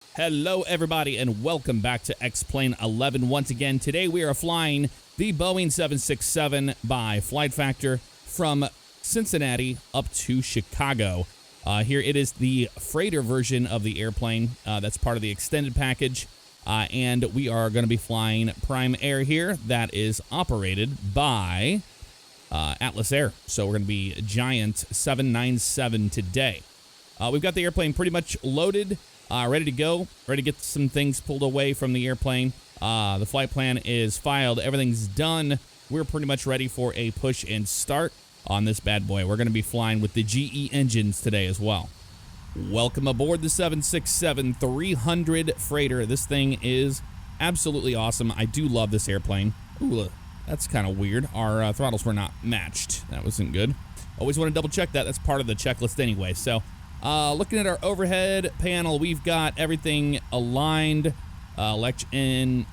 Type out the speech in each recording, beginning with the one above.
Hello, everybody, and welcome back to X-Plane 11. Once again, today we are flying the Boeing 767 by Flight Factor from Cincinnati up to Chicago. Here it is the freighter version of the airplane that's part of the extended package, and we are going to be flying Prime Air here that is operated by Atlas Air. So we're going to be Giant 797 today. We've got the airplane pretty much loaded. Ready to go, ready to get some things pulled away from the airplane. The flight plan is filed, everything's done. We're pretty much ready for a push and start on this bad boy. We're going to be flying with the GE engines today as well. Welcome aboard the 767-300 freighter. This thing is absolutely awesome. I do love this airplane. Ooh, that's kind of weird. Our throttles were not matched. That wasn't good. Always want to double check that. That's part of the checklist anyway, so... looking at our overhead panel, we've got everything aligned. Elect engine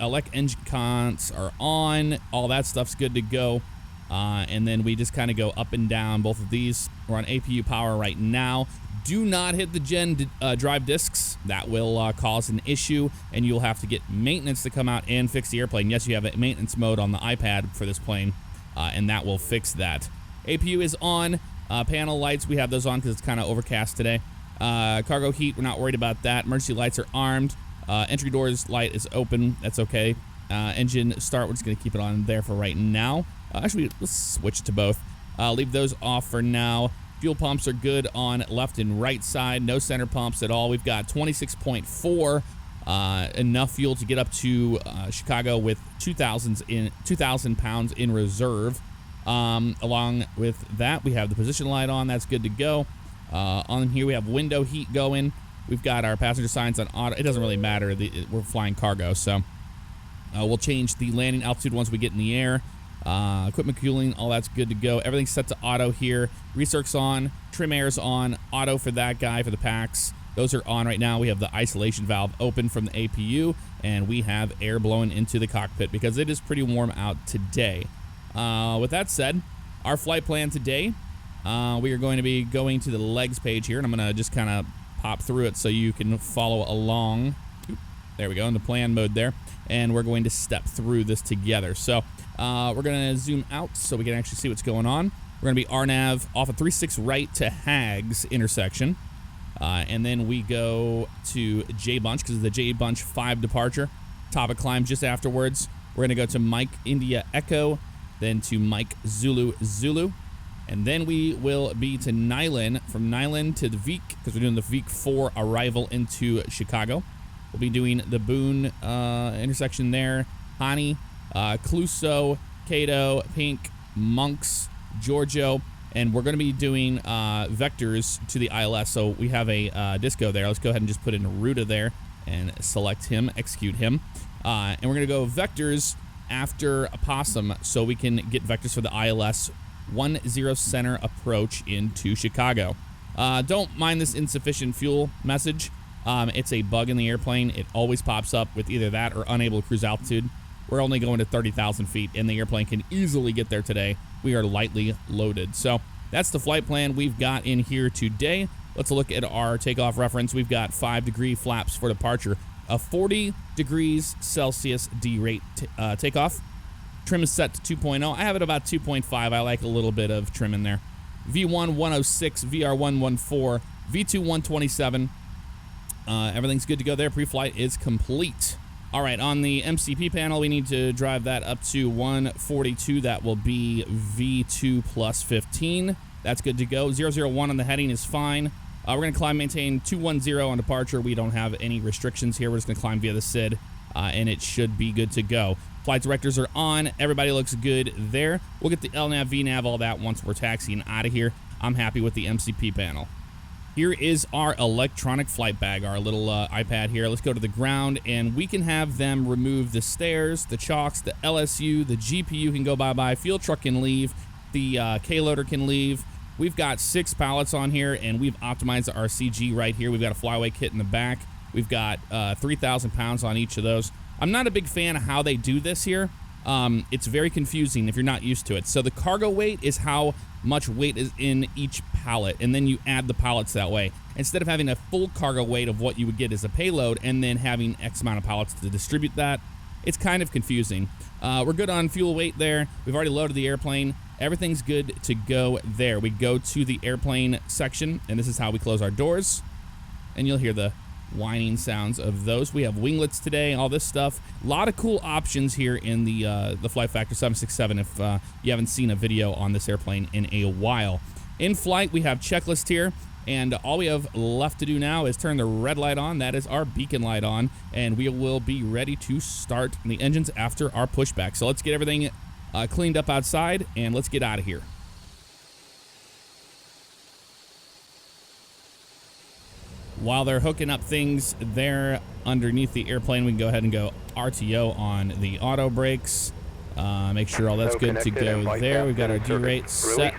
cons are on. All that stuff's good to go. And then we just kind of go up and down both of these. We're on APU power right now. Do not hit the gen drive discs. That will cause an issue, and you'll have to get maintenance to come out and fix the airplane. Yes, you have a maintenance mode on the iPad for this plane, and that will fix that. APU is on. Panel lights, we have those on because it's kind of overcast today. Cargo heat, we're not worried about that. Emergency lights are armed. Entry doors light is open. That's okay. Engine start, we're just going to keep it on there for right now. Actually, let's switch to both. Leave those off for now. Fuel pumps are good on left and right side. No center pumps at all. We've got 26.4, enough fuel to get up to Chicago with 2,000 pounds in reserve. Along with that, we have the position light on. That's good to go. On here, we have window heat going. We've got our passenger signs on auto. It doesn't really matter. We're flying cargo, so we'll change the landing altitude once we get in the air. Equipment cooling, all that's good to go. Everything's set to auto here. Recirc's on. Trim air's on. Auto for that guy, for the packs. Those are on right now. We have the isolation valve open from the APU, and we have air blowing into the cockpit because it is pretty warm out today. With that said, our flight plan today, we are going to be going to the legs page here, and I'm going to just kind of pop through it so you can follow along. There we go, in the plan mode there, and we're going to step through this together. So we're going to zoom out so we can actually see what's going on. We're going to be RNAV off of 36 right to Hags intersection, and then we go to J-Bunch because of the J-Bunch 5 departure. Topic climb just afterwards. We're going to go to Mike India Echo, then to Mike Zulu Zulu, and then we will be to Nyland, from Nyland to the Veek, because we're doing the Veek 4 arrival into Chicago. We'll be doing the Boone intersection there, Hani, Cluso, Cato, Pink, Monks, Giorgio, and we're going to be doing vectors to the ILS, so we have a disco there. Let's go ahead and just put in Ruta there and select him, execute him, and we're going to go vectors after Opossum so we can get vectors for the ILS 10 center approach into Chicago. Don't mind this insufficient fuel message. It's a bug in the airplane. It always pops up with either that or unable to cruise altitude. We're only going to 30,000 feet, and the airplane can easily get there today. We are lightly loaded. So that's the flight plan we've got in here today. Let's look at our takeoff reference. We've got 5-degree flaps for departure. A 40 degrees Celsius D-rate takeoff. Trim is set to 2.0. I have it about 2.5. I like a little bit of trim in there. V1 106, VR 114, V2 127. Everything's good to go there. Pre-flight is complete. All right, on the MCP panel, we need to drive that up to 142. That will be V2 plus 15. That's good to go. 001 on the heading is fine. We're going to climb, maintain 210 on departure. We don't have any restrictions here. We're just going to climb via the SID, and it should be good to go. Flight directors are on. Everybody looks good there. We'll get the LNAV, VNAV, all that once we're taxiing out of here. I'm happy with the MCP panel. Here is our electronic flight bag, our little iPad here. Let's go to the ground, and we can have them remove the stairs, the chocks, the LSU, the GPU can go bye-bye, fuel truck can leave, the K-loader can leave. We've got 6 pallets on here, and we've optimized our CG right here. We've got a flyaway kit in the back. We've got 3,000 pounds on each of those. I'm not a big fan of how they do this here. It's very confusing if you're not used to it. So the cargo weight is how much weight is in each pallet, and then you add the pallets that way. Instead of having a full cargo weight of what you would get as a payload and then having X amount of pallets to distribute that, it's kind of confusing. We're good on fuel weight there. We've already loaded the airplane. Everything's good to go there. We go to the airplane section, and this is how we close our doors. And you'll hear the whining sounds of those. We have winglets today, all this stuff. A lot of cool options here in the Flight Factor 767 if you haven't seen a video on this airplane in a while. In flight, we have checklist here, and all we have left to do now is turn the red light on. That is our beacon light on, and we will be ready to start the engines after our pushback. So let's get everything cleaned up outside, and let's get out of here. While they're hooking up things there underneath the airplane, we can go ahead and go RTO on the auto brakes. Make sure all that's good to go there. We've got our D-rate set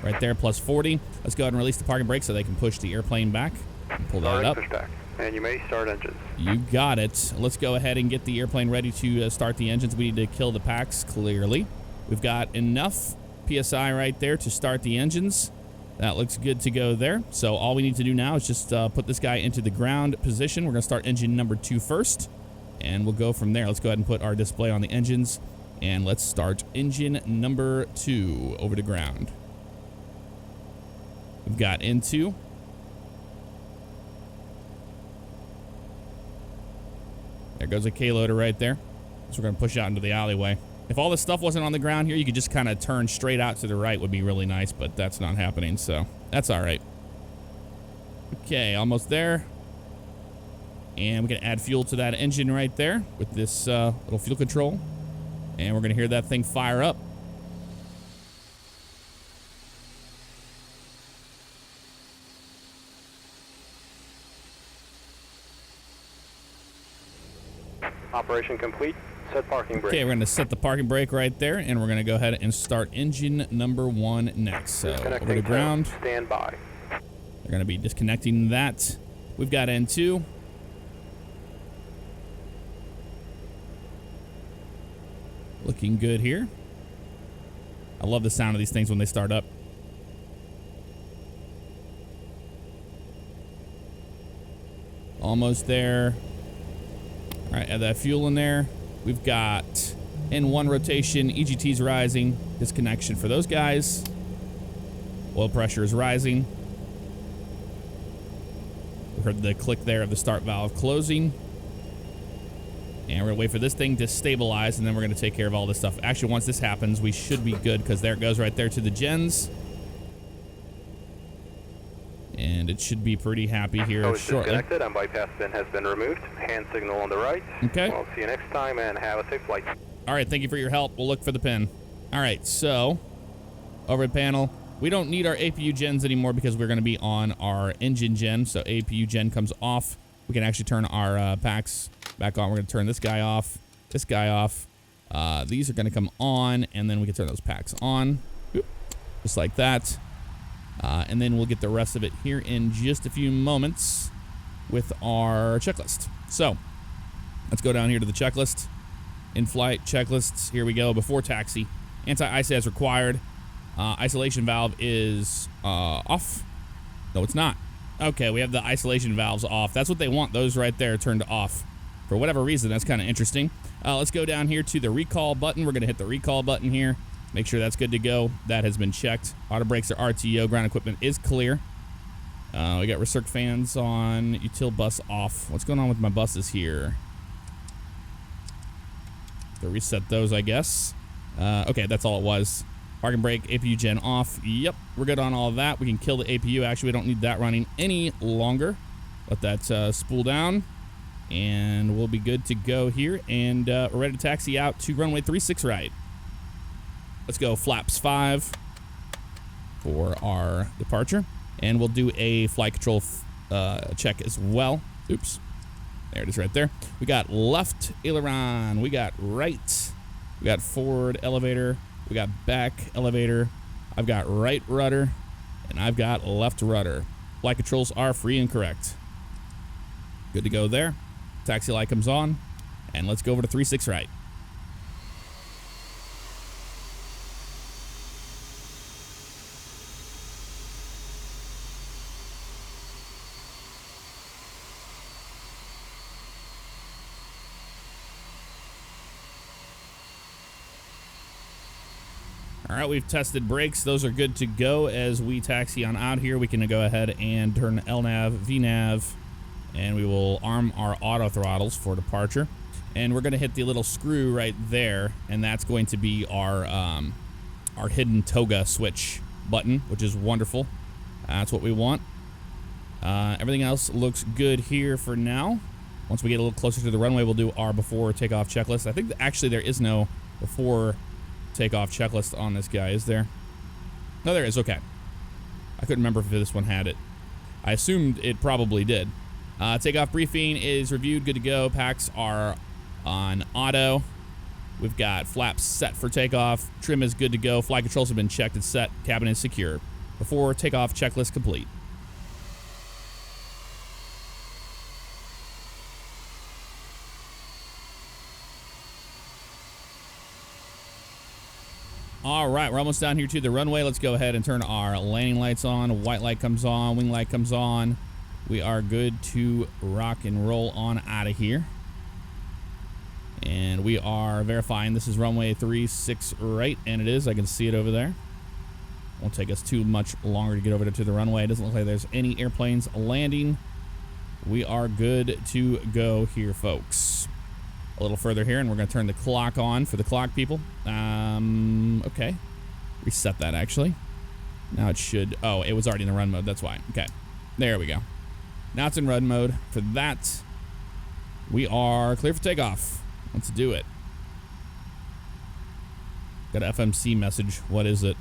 right there, plus 40. Let's go ahead and release the parking brake so they can push the airplane back. Pull that up. And you may start engines. You got it. Let's go ahead and get the airplane ready to start the engines. We need to kill the packs, clearly. We've got enough PSI right there to start the engines. That looks good to go there. So all we need to do now is just put this guy into the ground position. We're going to start engine number 2 first, and we'll go from there. Let's go ahead and put our display on the engines, and let's start engine number 2 over to ground. We've got into. There goes a K-loader right there. So we're going to push out into the alleyway. If all this stuff wasn't on the ground here, you could just kind of turn straight out to the right, would be really nice, but that's not happening, so that's all right. Okay, almost there. And we're going to add fuel to that engine right there with this little fuel control. And we're going to hear that thing fire up. Operation complete. Set parking brake. Okay, we're going to set the parking brake right there, and we're going to go ahead and start engine number 1 next. So over to ground. Stand by. They're going to be disconnecting that. We've got N2. Looking good here. I love the sound of these things when they start up. Almost there. All right, add that fuel in there. We've got N1 rotation, EGT's rising, disconnection for those guys. Oil pressure is rising. We heard the click there of the start valve closing. And we're gonna wait for this thing to stabilize, and then we're gonna take care of all this stuff. Actually, once this happens, we should be good, because there it goes right there to the gens. And it should be pretty happy here shortly. Disconnected and bypass pin has been removed. Hand signal on the right. Okay. We'll see you next time, and have a safe flight. All right, thank you for your help. We'll look for the pin. All right, so over at panel, we don't need our APU gens anymore because we're going to be on our engine gen. So APU gen comes off. We can actually turn our packs back on. We're going to turn this guy off, this guy off. These are going to come on, and then we can turn those packs on, just like that. And then we'll get the rest of it here in just a few moments with our checklist. So let's go down here to the checklist. In-flight checklists. Here we go. Before taxi. Anti-ice as required. Isolation valve is off. No, it's not. Okay, we have the isolation valves off. That's what they want. Those right there turned off. For whatever reason, that's kind of interesting. Let's go down here to the recall button. We're going to hit the recall button here. Make sure that's good to go. That has been checked. Auto brakes are RTO. Ground equipment is clear. We got recirc fans on. Util bus off. What's going on with my buses here? To reset those, I guess. Okay, that's all it was. Parking brake, APU gen off. Yep, we're good on all of that. We can kill the APU. Actually, we don't need that running any longer. Let that spool down. And we'll be good to go here. And we're ready to taxi out to runway 36 right. Let's go flaps 5 for our departure. And we'll do a flight control check as well. Oops. There it is right there. We got left aileron. We got right. We got forward elevator. We got back elevator. I've got right rudder. And I've got left rudder. Flight controls are free and correct. Good to go there. Taxi light comes on. And let's go over to 36 right. All right, we've tested brakes. Those are good to go. As we taxi on out here, we can go ahead and turn LNAV, VNAV, and we will arm our auto throttles for departure. And we're going to hit the little screw right there, and that's going to be our hidden Toga switch button, which is wonderful. That's what we want. Everything else looks good here for now. Once we get a little closer to the runway, we'll do our before takeoff checklist. I think actually there is no before takeoff checklist on this guy, is there? No, there is. Okay. I couldn't remember if this one had it. I assumed it probably did. Takeoff briefing is reviewed, good to go. Packs are on auto. We've got flaps set for takeoff. Trim is good to go. Flight controls have been checked and set. Cabin is secure. Before takeoff checklist complete. All right, we're almost down here to the runway. Let's go ahead and turn our landing lights on. White light comes on, wing light comes on. We are good to rock and roll on out of here. And we are verifying this is runway 36 right, and it is. I can see it over there. Won't take us too much longer to get over to the runway. It doesn't look like there's any airplanes landing. We are good to go here, folks. A little further here, and we're going to turn the clock on for the clock people. Okay. Reset that, actually. Now it should... Oh, it was already in the run mode. That's why. Okay. There we go. Now it's in run mode. For that, we are clear for takeoff. Let's do it. Got an FMC message. What is it?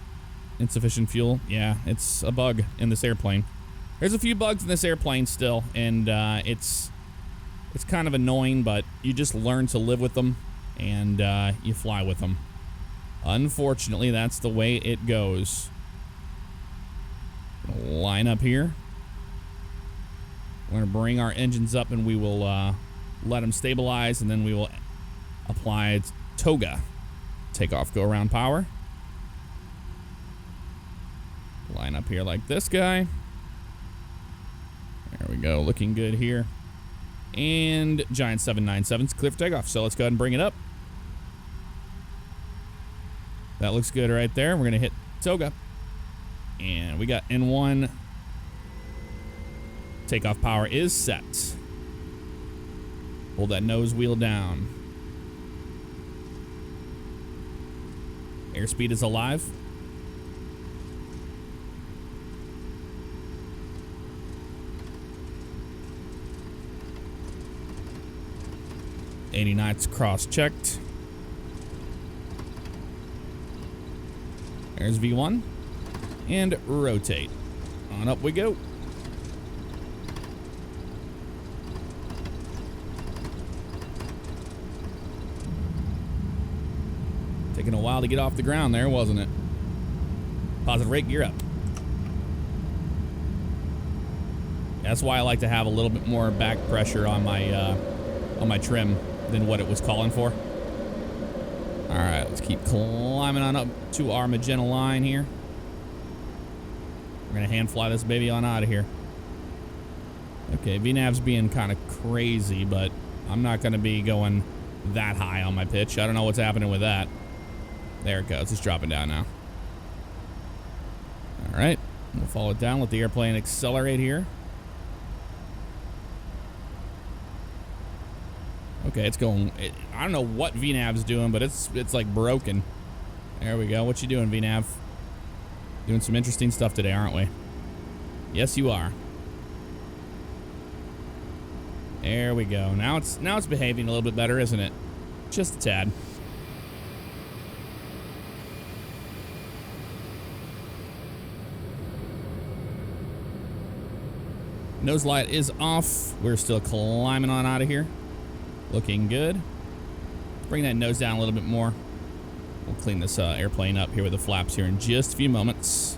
Insufficient fuel? Yeah, it's a bug in this airplane. There's a few bugs in this airplane still, and it's kind of annoying, but you just learn to live with them, and you fly with them. Unfortunately, that's the way it goes. Gonna line up here. We're going to bring our engines up, and we will let them stabilize, and then we will apply Toga Takeoff go around power. Line up here like this guy. There we go, looking good here. And Giant 797's clear for takeoff. So let's go ahead and bring it up. That looks good right there. We're going to hit Toga. And we got N1. Takeoff power is set. Hold that nose wheel down. Airspeed is alive. '80 knots cross-checked. There's V1. And rotate. On up we go. Taking a while to get off the ground there, wasn't it? Positive rate, gear up. That's why I like to have a little bit more back pressure on my trim than what it was calling for. All right, let's keep climbing on up to our magenta line here. We're gonna hand fly this baby on out of here. Okay, VNAV's being kind of crazy, but I'm not gonna be going that high on my pitch. I don't know what's happening with that. There it goes, it's dropping down now. All right, we'll follow it down, let the airplane accelerate here. Okay, it's going... I don't know what VNAV's doing, but it's like broken. There we go. What you doing, VNAV? Doing some interesting stuff today, aren't we? Yes, you are. There we go. Now it's behaving a little bit better, isn't it? Just a tad. Nose light is off. We're still climbing on out of here. Looking good. Bring that nose down a little bit more. We'll clean this airplane up here with the flaps here in just a few moments.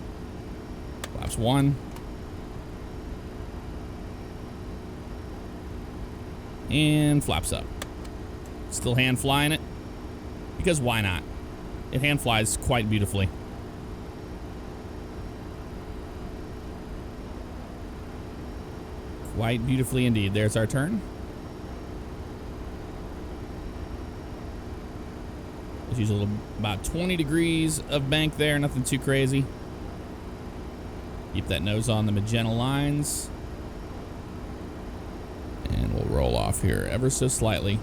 Flaps 1. And flaps up. Still hand flying it. Because why not? It hand flies quite beautifully. Quite beautifully indeed. There's our turn. Let's use a little, about 20 degrees of bank there, nothing too crazy. Keep that nose on the magenta lines. And we'll roll off here ever so slightly.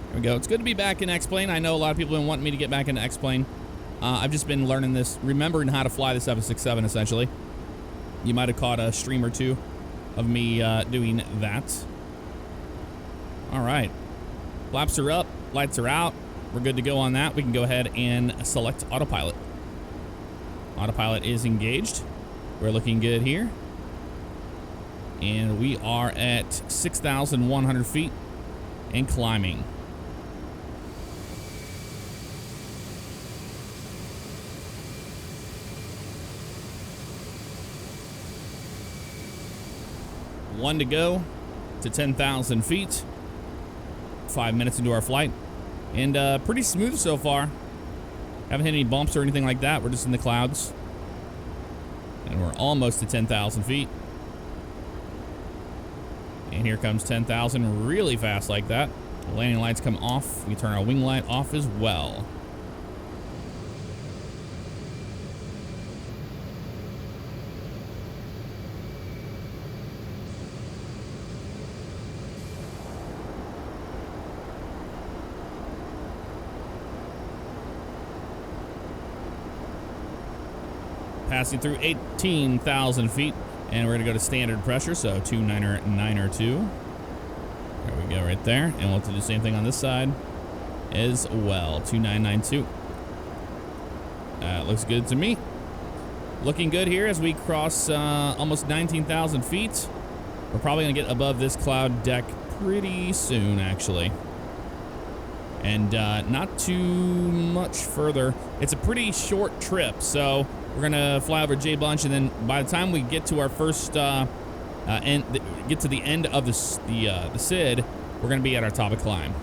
There we go. It's good to be back in X-Plane. I know a lot of people have been wanting me to get back into X-Plane. I've just been learning this, remembering how to fly the 767, essentially. You might have caught a stream or two of me doing that. All right. Flaps are up. Lights are out. We're good to go on that. We can go ahead and select Autopilot. Autopilot is engaged. We're looking good here. And we are at 6,100 feet and climbing. One to go to 10,000 feet. 5 minutes into our flight. And pretty smooth so far. Haven't hit any bumps or anything like that. We're just in the clouds. And we're almost to 10,000 feet. And here comes 10,000 really fast like that. The landing lights come off. We turn our wing light off as well. Passing through 18,000 feet, and we're gonna go to standard pressure, so 29902. There we go, right there, and we'll have to do the same thing on this side as well, 2992. Looks good to me. Looking good here as we cross almost 19,000 feet. We're probably gonna get above this cloud deck pretty soon, actually. And not too much further. It's a pretty short trip, so we're gonna fly over J Bunch, and then by the time we get to our first get to the end of the SID, we're gonna be at our top of climb.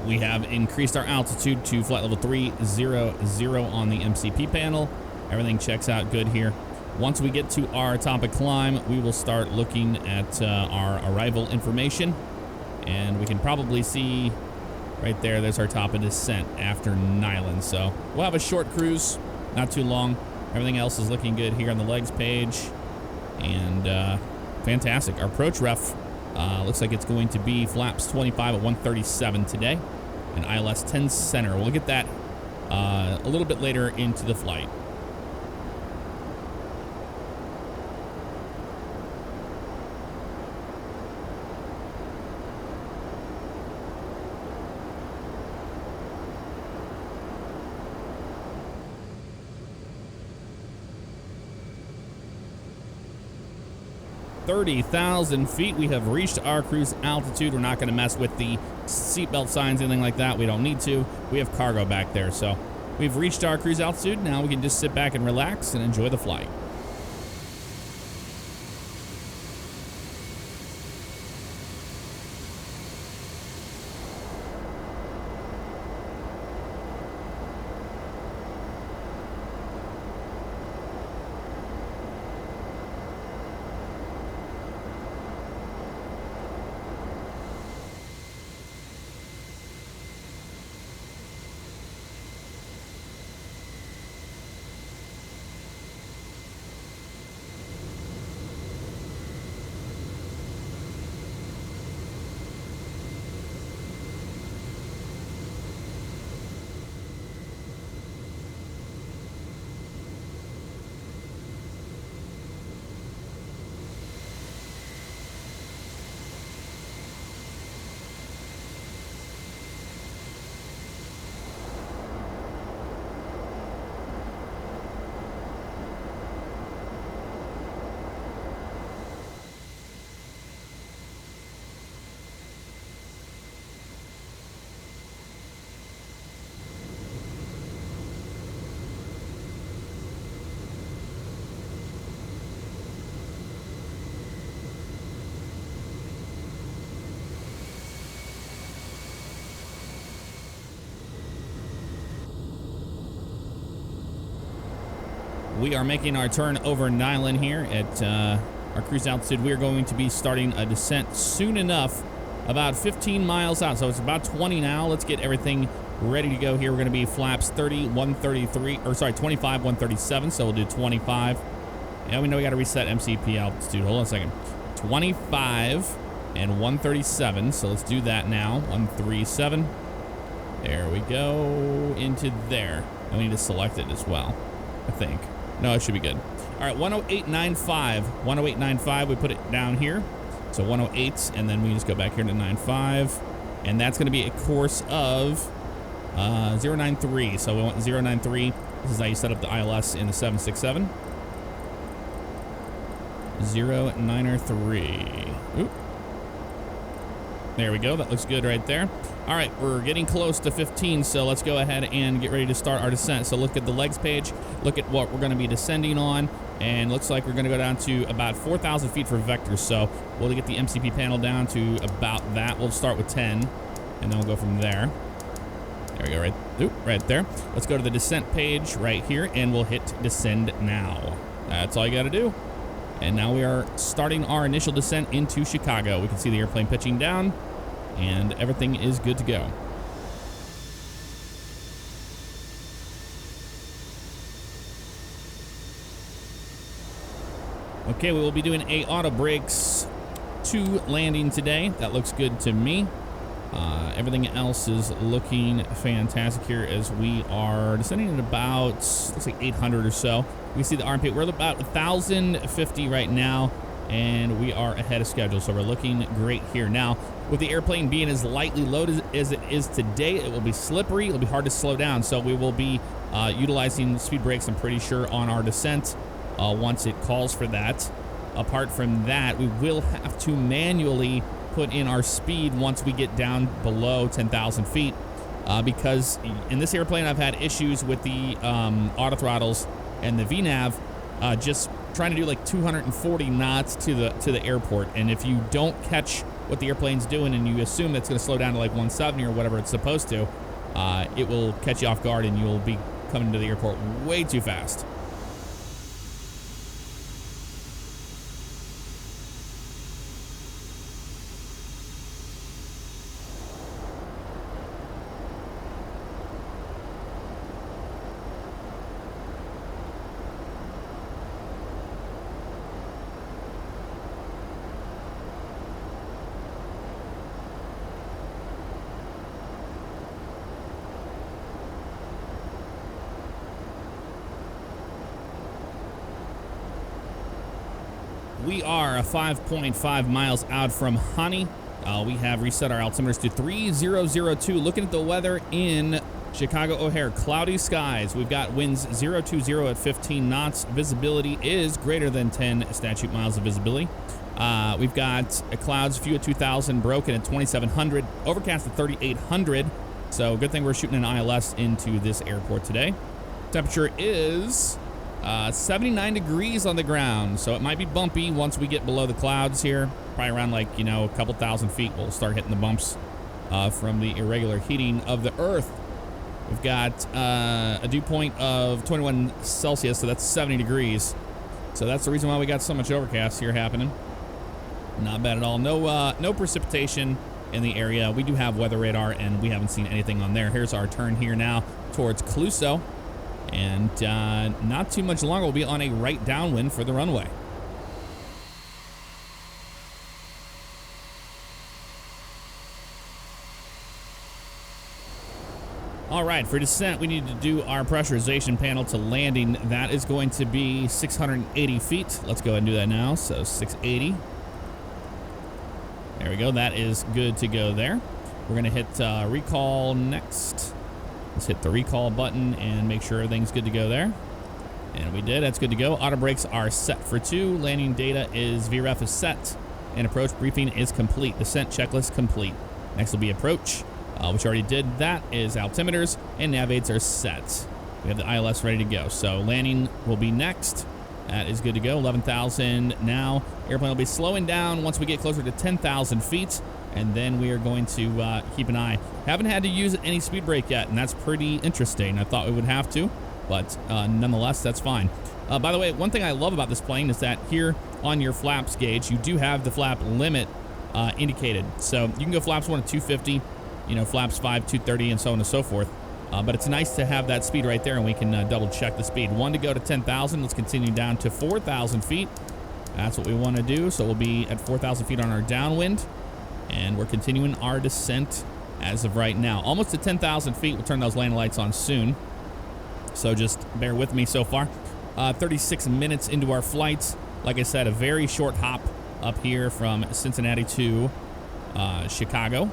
We have increased our altitude to flight level 300 on the MCP panel. Everything checks out good here. Once we get to our top of climb, we will start looking at our arrival information. And we can probably see right there, there's our top of descent after Nyland. So we'll have a short cruise, not too long. Everything else is looking good here on the legs page. And fantastic. Our approach ref looks like it's going to be flaps 25 at 137 today. And ILS 10 center. We'll get that a little bit later into the flight. "30,000 feet. We have reached our cruise altitude. We're not going to mess with the seatbelt signs, anything like that. We don't need to. We have cargo back there. So we've reached our cruise altitude. Now we can just sit back and relax and enjoy the flight. We are making our turn over Nyland here at our cruise altitude. We are going to be starting a descent soon enough, about 15 miles out. So it's about 20 now. Let's get everything ready to go here. We're going to be flaps 30, 133, or sorry, 25, 137. So we'll do 25. Yeah, we know we got to reset MCP altitude. Hold on a second. 25 and 137. So let's do that now. 137. There we go into there. I need to select it as well, I think. No, it should be good. All right, 108.95. 108.95, we put it down here. So 108, and then we just go back here to 95. And that's going to be a course of 093. So we want 093. This is how you set up the ILS in the 767. 093. Oop. There we go. That looks good right there. All right, we're getting close to 15, so let's go ahead and get ready to start our descent. So look at the legs page, look at what we're going to be descending on, and looks like we're going to go down to about 4,000 feet for vectors. So we'll get the MCP panel down to about that. We'll start with 10, and then we'll go from there. There we go, right there. Let's go to the descent page right here, and we'll hit descend now. That's all you got to do. And now we are starting our initial descent into Chicago. We can see the airplane pitching down, and everything is good to go. Okay, we will be doing a auto brakes 2 landing today. That looks good to me. Everything else is looking fantastic here as we are descending at about, looks like 800 or so. We see the armpit. We're at about 1,050 right now, and we are ahead of schedule, so we're looking great here. Now, with the airplane being as lightly loaded as it is today, it will be slippery. It'll be hard to slow down, so we will be utilizing speed brakes, I'm pretty sure, on our descent once it calls for that. Apart from that, we will have to manually put in our speed once we get down below 10,000 feet because in this airplane I've had issues with the auto throttles and the VNAV just trying to do like 240 knots to the airport, and if you don't catch what the airplane's doing and you assume it's going to slow down to like 170 or whatever it's supposed to, it will catch you off guard and you'll be coming to the airport way too fast. We are 5.5 miles out from Honey. We have reset our altimeters to 3002. Looking at the weather in Chicago O'Hare, cloudy skies. We've got winds 020 at 15 knots. Visibility is greater than 10 statute miles of visibility. We've got clouds, few at 2,000, broken at 2,700, overcast at 3,800. So good thing we're shooting an ILS into this airport today. Temperature is 79 degrees on the ground, so it might be bumpy once we get below the clouds here. Probably around like, a couple thousand feet, we'll start hitting the bumps from the irregular heating of the Earth. We've got a dew point of 21 Celsius, so that's 70 degrees. So that's the reason why we got so much overcast here happening. Not bad at all. No precipitation in the area. We do have weather radar, and we haven't seen anything on there. Here's our turn here now towards Clouseau. And not too much longer, we'll be on a right downwind for the runway. All right, for descent, we need to do our pressurization panel to landing. That is going to be 680 feet. Let's go ahead and do that now. So 680. There we go. That is good to go there. We're going to hit recall next. Let's hit the recall button and make sure everything's good to go there. And we did. That's good to go. Auto brakes are set for 2. Landing data is VREF is set. And approach briefing is complete. Descent checklist complete. Next will be approach, which already did. That is altimeters, and nav aids are set. We have the ILS ready to go. So landing will be next. That is good to go. 11,000 now. Airplane will be slowing down once we get closer to 10,000 feet. And then we are going to keep an eye. Haven't had to use any speed brake yet, and that's pretty interesting. I thought we would have to, but nonetheless, that's fine. By the way, one thing I love about this plane is that here on your flaps gauge, you do have the flap limit indicated. So you can go flaps 1 to 250, flaps 5, 230, and so on and so forth. But it's nice to have that speed right there, and we can double check the speed. 1 to go to 10,000. Let's continue down to 4,000 feet. That's what we want to do. So we'll be at 4,000 feet on our downwind, and we're continuing our descent as of right now. Almost to 10,000 feet. We'll turn those landing lights on soon. So just bear with me so far. 36 minutes into our flights. Like I said, a very short hop up here from Cincinnati to Chicago.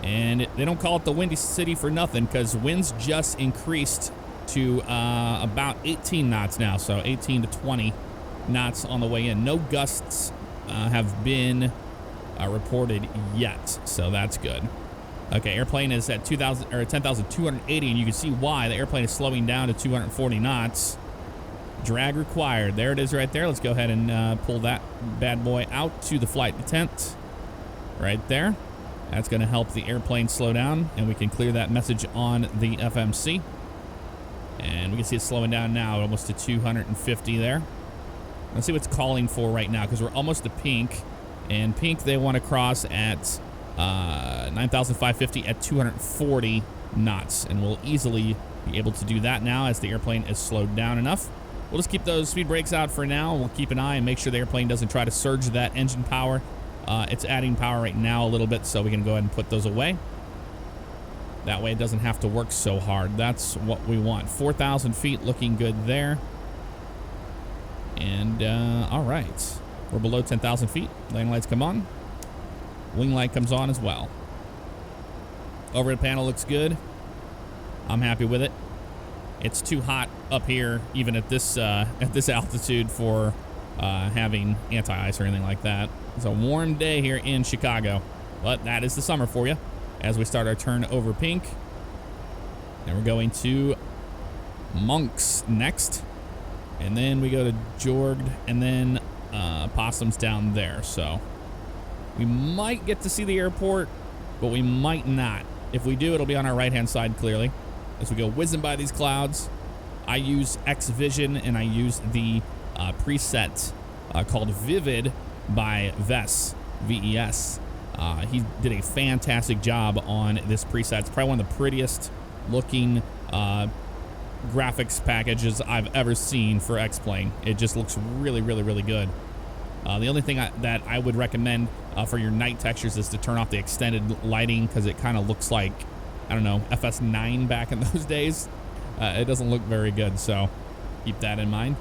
And they don't call it the Windy City for nothing, because winds just increased to about 18 knots now. So 18 to 20 knots on the way in. No gusts have been reported yet, so that's good. Okay, airplane is at 10,280, and you can see why. The airplane is slowing down to 240 knots. Drag required. There it is right there. Let's go ahead and pull that bad boy out to the flight detent. Right there. That's going to help the airplane slow down, and we can clear that message on the FMC. And we can see it slowing down now, almost to 250 there. Let's see what's calling for right now, because we're almost to pink. And pink, they want to cross at 9,550 at 240 knots. And we'll easily be able to do that now as the airplane is slowed down enough. We'll just keep those speed brakes out for now. We'll keep an eye and make sure the airplane doesn't try to surge that engine power. It's adding power right now a little bit, so we can go ahead and put those away. That way it doesn't have to work so hard. That's what we want. 4,000 feet, looking good there. And, all right. We're below 10,000 feet. Landing lights come on. Wing light comes on as well. Overhead panel looks good. I'm happy with it. It's too hot up here, even at this altitude, for having anti-ice or anything like that. It's a warm day here in Chicago, but that is the summer for you as we start our turn over pink. And we're going to Monks next, and then we go to Jorg, and then Possums down there. So we might get to see the airport, but we might not. If we do, it'll be on our right-hand side clearly. As we go whizzing by these clouds, I use X Vision, and I use the preset called Vivid by Ves, V-E-S. He did a fantastic job on this preset. It's probably one of the prettiest looking graphics packages I've ever seen for X-Plane. It just looks really, really, really good. The only thing that I would recommend for your night textures is to turn off the extended lighting, because it kind of looks like, I don't know, FS9 back in those days. It doesn't look very good, so keep that in mind.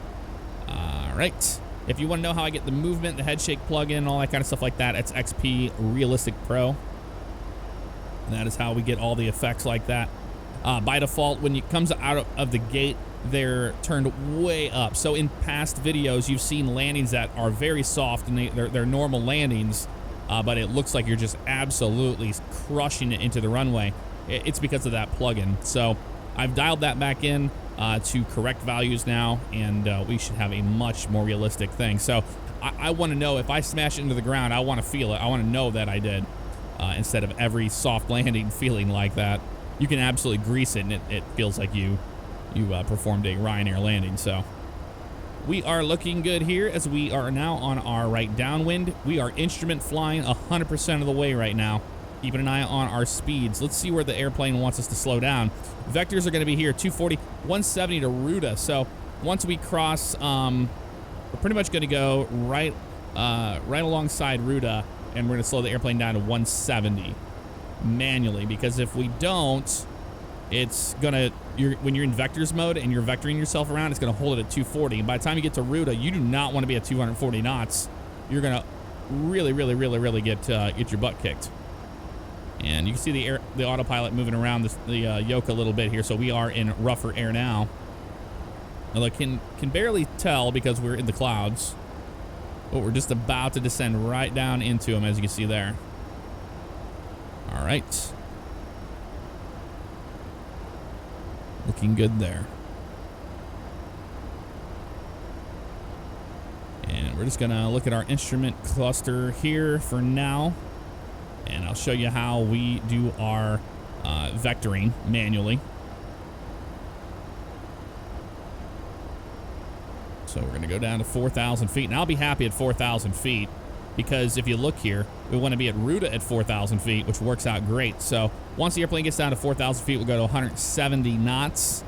All right. If you want to know how I get the movement, the head shake plug-in, all that kind of stuff like that, it's XP Realistic Pro. And that is how we get all the effects like that. By default, when it comes out of the gate, they're turned way up. So in past videos, you've seen landings that are very soft, and they're normal landings, but it looks like you're just absolutely crushing it into the runway. It's because of that plug-in. So I've dialed that back in to correct values now, and we should have a much more realistic thing. So I want to know, if I smash it into the ground, I want to feel it. I want to know that I did, instead of every soft landing feeling like that. You can absolutely grease it, and it feels like you performed a Ryanair landing. So we are looking good here as we are now on our right downwind. We are instrument flying 100% of the way right now, keeping an eye on our speeds. Let's see where the airplane wants us to slow down. Vectors are going to be here, 240, 170 to Ruta. So once we cross, we're pretty much going to go right alongside Ruta, and we're going to slow the airplane down to 170 manually, because if we don't, it's gonna, when you're in vectors mode and you're vectoring yourself around, it's gonna hold it at 240. And by the time you get to Ruta, you do not want to be at 240 knots. You're gonna really get your butt kicked. And you can see the autopilot moving around the yoke a little bit here. So we are in rougher air now. Although can barely tell because we're in the clouds, but we're just about to descend right down into them, as you can see there. All right. Looking good there. And we're just gonna look at our instrument cluster here for now, and I'll show you how we do our vectoring manually. So we're going to go down to 4,000 feet. And I'll be happy at 4,000 feet because if you look here, we want to be at Ruta at 4,000 feet, which works out great. So once the airplane gets down to 4,000 feet, we'll go to 170 knots.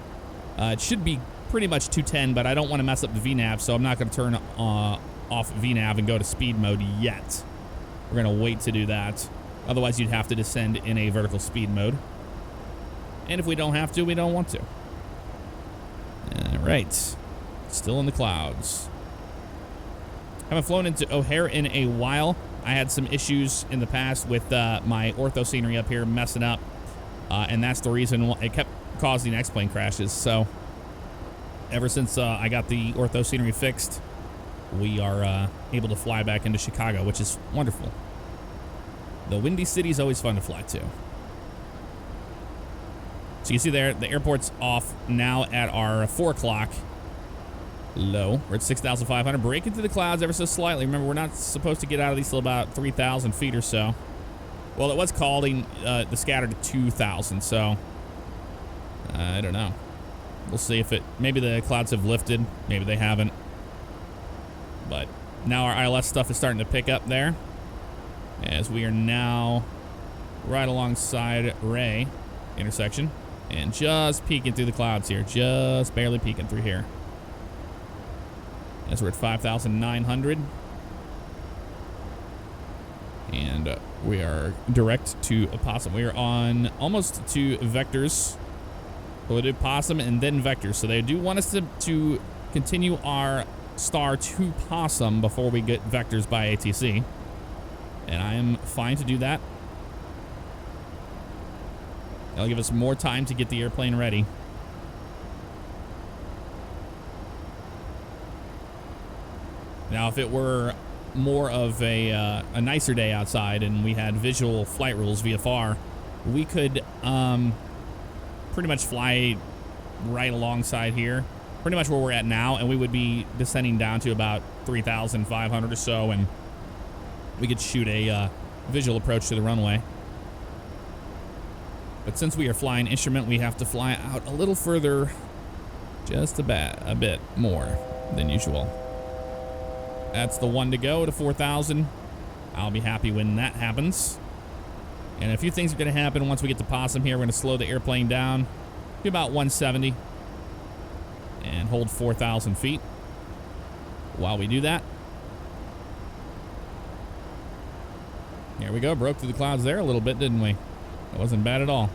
It should be pretty much 210, but I don't want to mess up the VNAV, so I'm not going to turn off VNAV and go to speed mode yet. We're going to wait to do that. Otherwise, you'd have to descend in a vertical speed mode. And if we don't have to, we don't want to. All right. Still in the clouds. Haven't flown into O'Hare in a while. I had some issues in the past with my ortho scenery up here messing up. And that's the reason why it kept causing X-plane crashes. So ever since I got the ortho scenery fixed, we are able to fly back into Chicago, which is wonderful. The Windy City is always fun to fly to. So you see there, the airport's off now at our 4 o'clock low. We're at 6,500. Breaking through the clouds ever so slightly. Remember, we're not supposed to get out of these till about 3,000 feet or so. Well, it was calling the scatter to 2,000, so I don't know. We'll see if it... Maybe the clouds have lifted. Maybe they haven't. But now our ILS stuff is starting to pick up there, as we are now right alongside Ray intersection and just peeking through the clouds here. Just barely peeking through here. As we're at 5,900. And we are direct to Opossum. We are on almost to Vectors. So we did Possum and then Vectors. So they do want us to continue our star to Possum before we get Vectors by ATC. And I am fine to do that. That'll give us more time to get the airplane ready. Now, if it were more of a nicer day outside and we had visual flight rules VFR, we could pretty much fly right alongside here, pretty much where we're at now, and we would be descending down to about 3,500 or so, and we could shoot a visual approach to the runway. But since we are flying instrument, we have to fly out a little further, just a bit more than usual. That's the one to go to 4,000. I'll be happy when that happens. And a few things are going to happen once we get to Possum here. We're going to slow the airplane down to about 170 and hold 4,000 feet while we do that. Here we go. Broke through the clouds there a little bit, didn't we? It wasn't bad at all.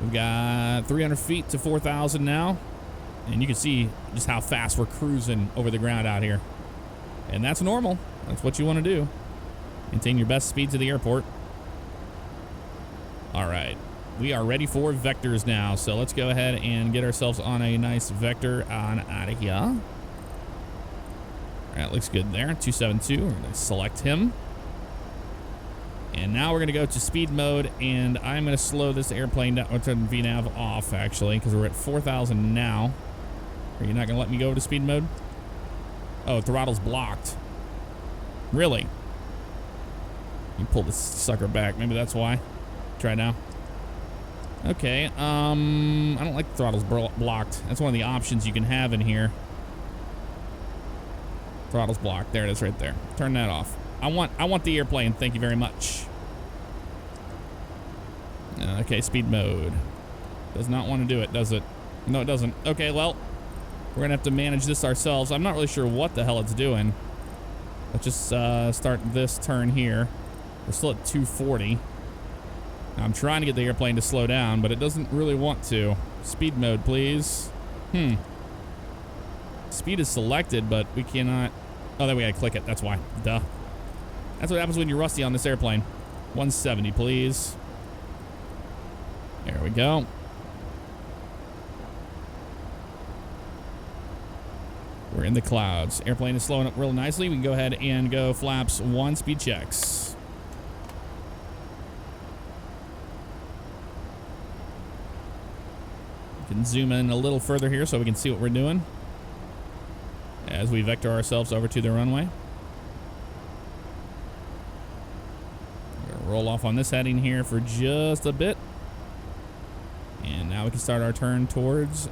We've got 300 feet to 4,000 now. And you can see just how fast we're cruising over the ground out here. And that's normal. That's what you want to do. Maintain your best speed to the airport. All right. We are ready for Vectors now. So let's go ahead and get ourselves on a nice Vector on out of here. All right, looks good there. 272. We're going to select him. And now we're going to go to speed mode, and I'm going to slow this airplane down. I'll turn VNAV off, actually, because we're at 4,000 now. Are you not going to let me go to speed mode? Oh, throttle's blocked. Really? You pull this sucker back. Maybe that's why. Try now. Okay. I don't like the throttle's blocked. That's one of the options you can have in here. Throttle's blocked. There it is right there. Turn that off. I want the airplane. Thank you very much. Okay, speed mode. Does not want to do it, does it? No, it doesn't. Okay, well, we're going to have to manage this ourselves. I'm not really sure what the hell it's doing. Let's just start this turn here. We're still at 240. I'm trying to get the airplane to slow down, but it doesn't really want to. Speed mode, please. Speed is selected, but we cannot... Oh, then we gotta click it. That's why. Duh. That's what happens when you're rusty on this airplane. 170, please. There we go. We're in the clouds. Airplane is slowing up real nicely. We can go ahead and go flaps 1, speed checks. We can zoom in a little further here so we can see what we're doing as we vector ourselves over to the runway. We're gonna roll off on this heading here for just a bit. And now we can start our turn towards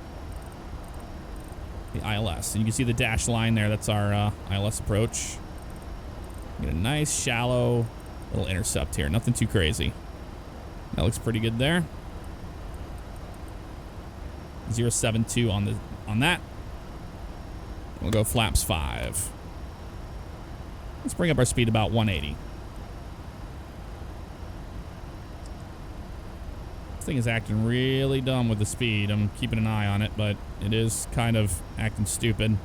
the ILS. And you can see the dashed line there. That's our ILS approach. Get a nice, shallow little intercept here. Nothing too crazy. That looks pretty good there. 072 on that. We'll go flaps 5. Let's bring up our speed about 180. This thing is acting really dumb with the speed. I'm keeping an eye on it, but it is kind of acting stupid.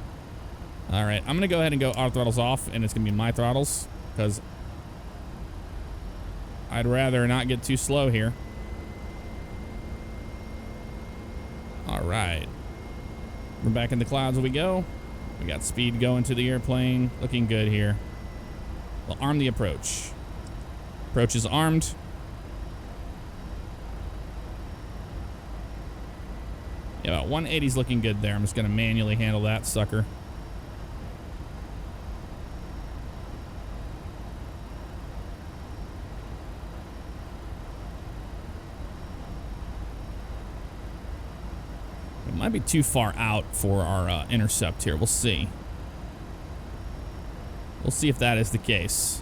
All right, I'm gonna go ahead and go auto throttles off, and it's gonna be my throttles because I'd rather not get too slow here. All right, we're back in the clouds we go. We got speed going to the airplane. Looking good here. We'll arm the approach. Approach is armed. Yeah, about 180's looking good there. I'm just going to manually handle that sucker. It might be too far out for our intercept here. We'll see. We'll see if that is the case.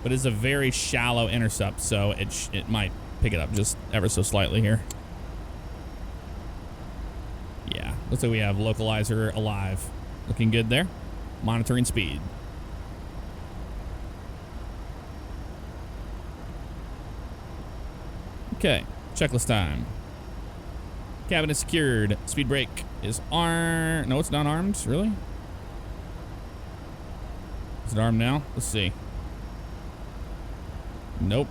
But it's a very shallow intercept, so it might pick it up just ever so slightly here. Yeah, looks like we have localizer alive. Looking good there. Monitoring speed. Okay, checklist time. Cabin is secured. Speed brake is armed. No, it's not armed. Really? Is it armed now? Let's see. Nope.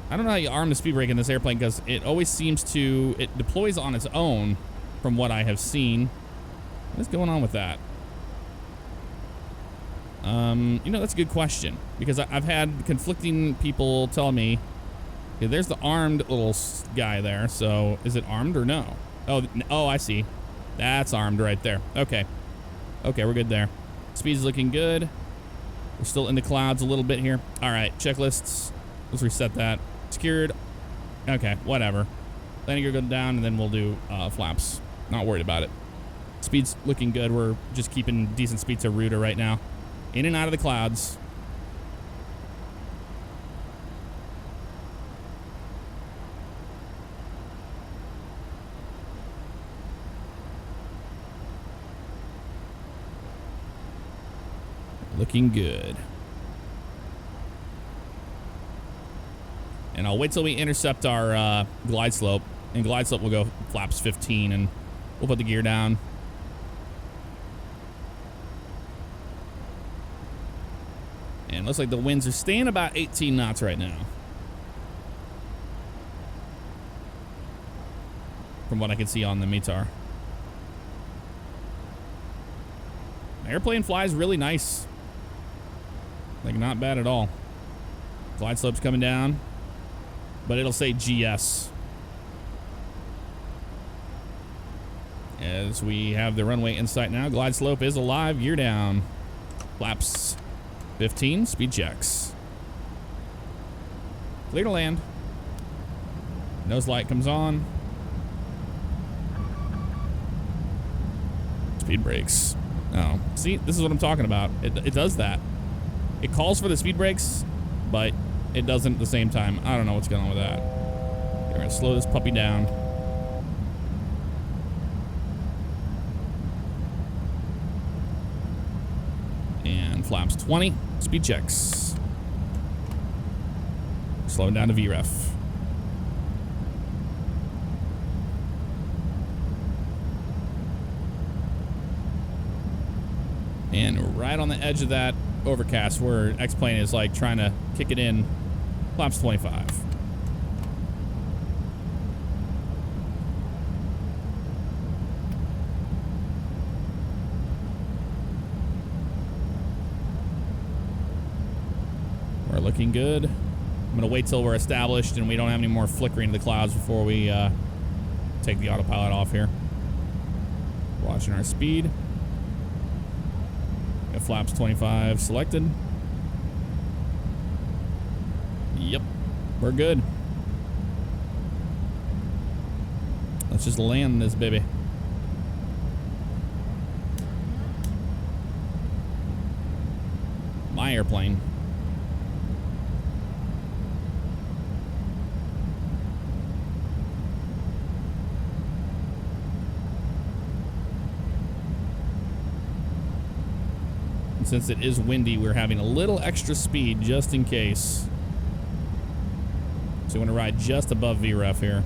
I don't know how you arm the speed brake in this airplane because it always seems to... It deploys on its own from what I have seen. What's going on with that? You know, that's a good question because I've had conflicting people tell me, okay, there's the armed little guy there. So is it armed or no? Oh, I see. That's armed right there. Okay. Okay, we're good there. Speed's looking good. We're still in the clouds a little bit here. All right, checklists. Let's reset that. Secured. Okay, whatever. Landing gear go down, and then we'll do flaps. Not worried about it. Speed's looking good. We're just keeping decent speed to Ruta right now. In and out of the clouds. Looking good. And I'll wait till we intercept our glide slope. And glide slope will go flaps 15 and we'll put the gear down. And looks like the winds are staying about 18 knots right now. From what I can see on the METAR. The airplane flies really nice. Like, not bad at all. Glide slope's coming down, but it'll say GS. As we have the runway in sight now, glide slope is alive, gear down. Flaps 15, speed checks. Clear to land. Nose light comes on. Speed brakes. Oh, see, this is what I'm talking about. It does that. It calls for the speed brakes, but it doesn't at the same time. I don't know what's going on with that. We're going to slow this puppy down. And flaps 20. Speed checks. Slowing down to VREF. And right on the edge of that overcast where X-Plane is like trying to kick it in. Flaps 25. We're looking good. I'm gonna wait till we're established and we don't have any more flickering of the clouds before we take the autopilot off here. Watching our speed. Got flaps 25 selected. Yep, we're good. Let's just land this baby. My airplane. And since it is windy, we're having a little extra speed just in case. So we want to ride just above VREF here.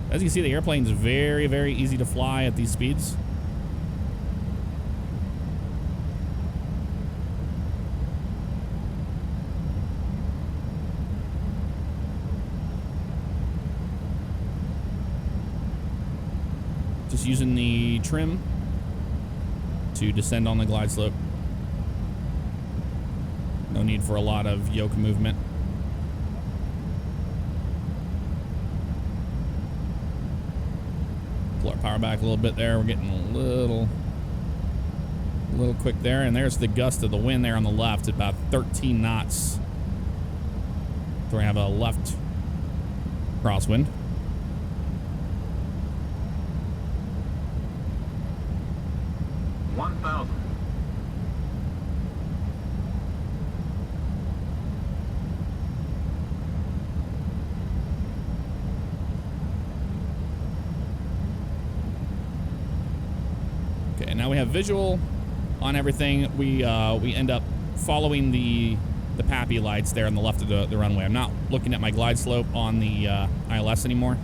As you can see, the airplane's very, very easy to fly at these speeds. Just using the trim to descend on the glide slope. No need for a lot of yoke movement. Pull our power back a little bit there. We're getting a little quick there. And there's the gust of the wind there on the left at about 13 knots. So we have a left crosswind. Okay, now we have visual on everything. We end up following the PAPI lights there on the left of the runway. I'm not looking at my glide slope on the ILS anymore,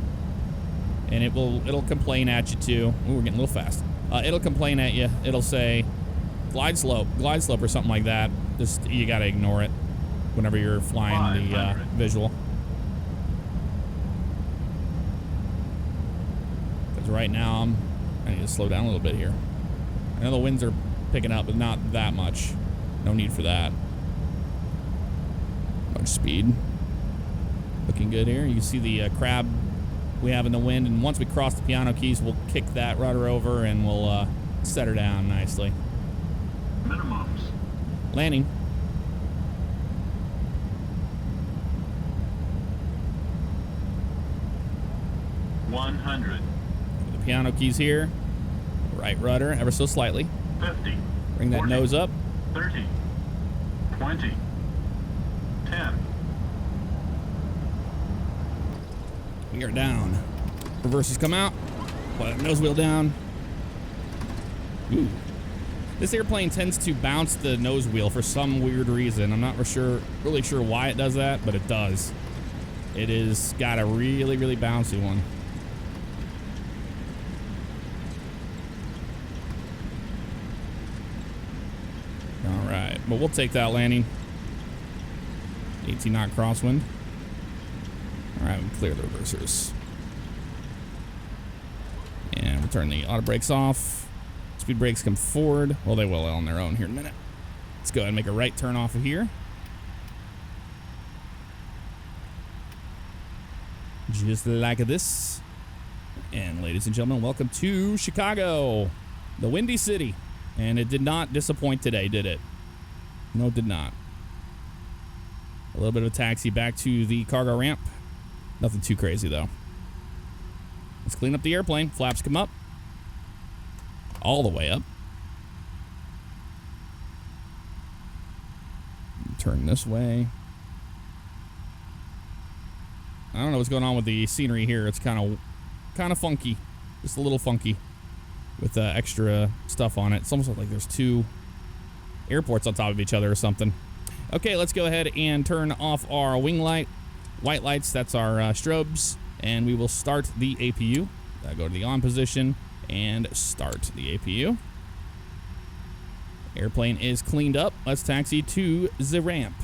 and it'll complain at you too. Ooh, we're getting a little fast. It'll complain at you. It'll say glide slope, or something like that. Just you gotta ignore it whenever you're flying the visual. Because right now I need to slow down a little bit here. I know the winds are picking up, but not that much. No need for that. Much speed. Looking good here. You can see the crab we have in the wind, and once we cross the piano keys, we'll kick that rudder over and we'll set her down nicely. Minimums. Landing. The piano keys here. Right rudder, ever so slightly. 50. Bring that 40, nose up. 30. 20. 10. We are down. Reverses come out. Put that nose wheel down. Ooh. This airplane tends to bounce the nose wheel for some weird reason. I'm not really sure why it does that, but it does. It is got a really, really bouncy one. All right, but we'll take that landing. 18 knot crosswind. All right, we clear the reversers. And we'll turn the auto brakes off. Speed brakes come forward. Well, they will on their own here in a minute. Let's go ahead and make a right turn off of here. Just like this. And ladies and gentlemen, welcome to Chicago, the Windy City. And it did not disappoint today, did it? No, it did not. A little bit of a taxi back to the cargo ramp. Nothing too crazy, though. Let's clean up the airplane. Flaps come up. All the way up. Turn this way. I don't know what's going on with the scenery here. It's kind of funky. Just a little funky with extra stuff on it. It's almost like there's two airports on top of each other or something. Okay, let's go ahead and turn off our wing light. White lights, that's our strobes. And we will start the APU. Go to the on position and start the APU. Airplane is cleaned up. Let's taxi to the ramp.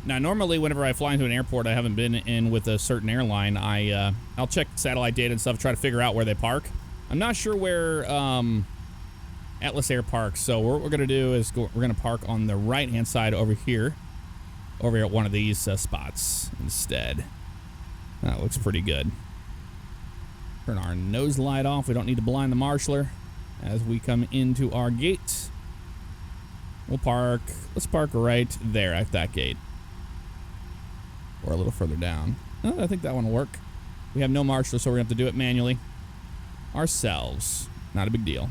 Now, normally, whenever I fly into an airport I haven't been in with a certain airline, I'll check satellite data and stuff, try to figure out where they park. I'm not sure where Atlas Air parks, so what we're going to do is we're going to park on the right-hand side over here at one of these spots instead. That looks pretty good. Turn our nose light off. We don't need to blind the marshaller as we come into our gate. Let's park right there at that gate. Or a little further down. Oh, I think that one will work. We have no marshaller, so we're going to have to do it manually ourselves. Not a big deal.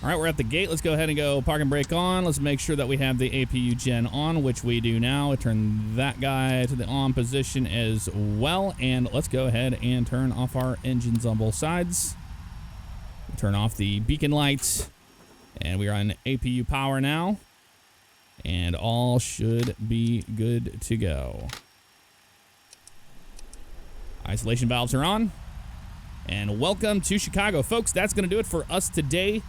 All right, we're at the gate. Let's go ahead and go park and brake on. Let's make sure that we have the APU gen on, which we do now. Turn that guy to the on position as well. And let's go ahead and turn off our engines on both sides. Turn off the beacon lights. And we are on APU power now. And all should be good to go. Isolation valves are on. And welcome to Chicago. Folks, that's going to do it for us today.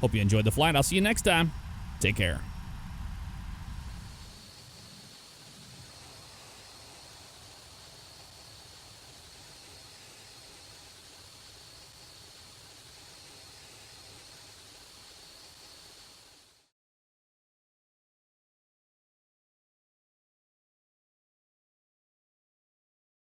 Hope you enjoyed the flight. I'll see you next time. Take care.